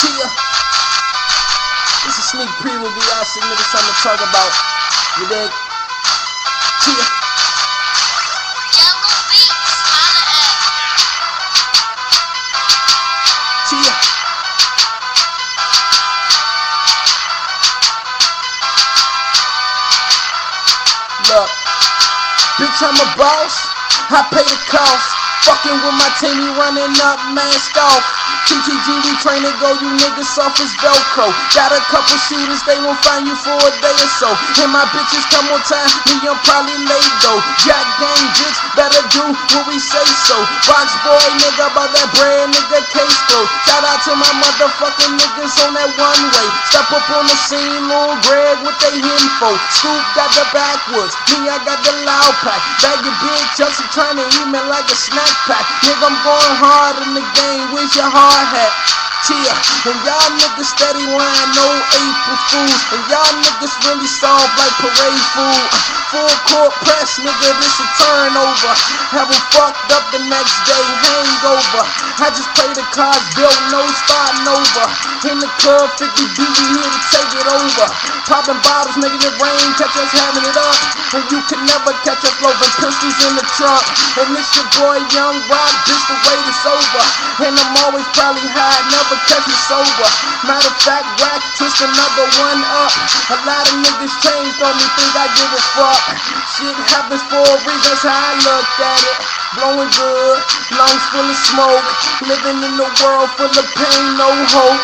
Tia. This is sneak preview, we all some niggas something to talk about. You dig? Tia. Jungle Beats, Tia. Look, bitch, I'm a boss. I pay the cost. Fucking with my team, we running up, mask off. TTG, we train to go, you niggas soft as Velcro. Got a couple shooters, they won't find you for a day or so. And my bitches come on time, me I'm probably late though. Jack gang, bitch, better do what we say so. Box boy, nigga, about that bread, nigga, case flow. Shout out to my motherfucking niggas on that one way. Step up on the scene, Lil Greg with they info. Scoop got the backwoods, me I got the loud pack. Bag your big chunks and trying to eat me like a snack pack. Nigga, I'm going hard in the game, where's your hard hat? Tia, and y'all niggas steady lying, no April Fools. And y'all niggas really soft like parade food. Full court press, nigga, this a turnover. Have 'em fucked up the next day, hangover. I just play the cards, built, no starting over. In the club, 50 B, we here to take it over. Popping bottles, making it rain, catch us having it up. And you can never catch us loading pistols in the trunk. And it's your boy Young Rock, bitch, the wait is over. And I'm always probably high, never catch me sober. Matter of fact, whack, twist another one up. A lot of niggas changed on me, think I give a fuck. Shit happens for a reason, that's how I look at it. Blowing good, lungs full of smoke. Living in a world full of pain, no hope.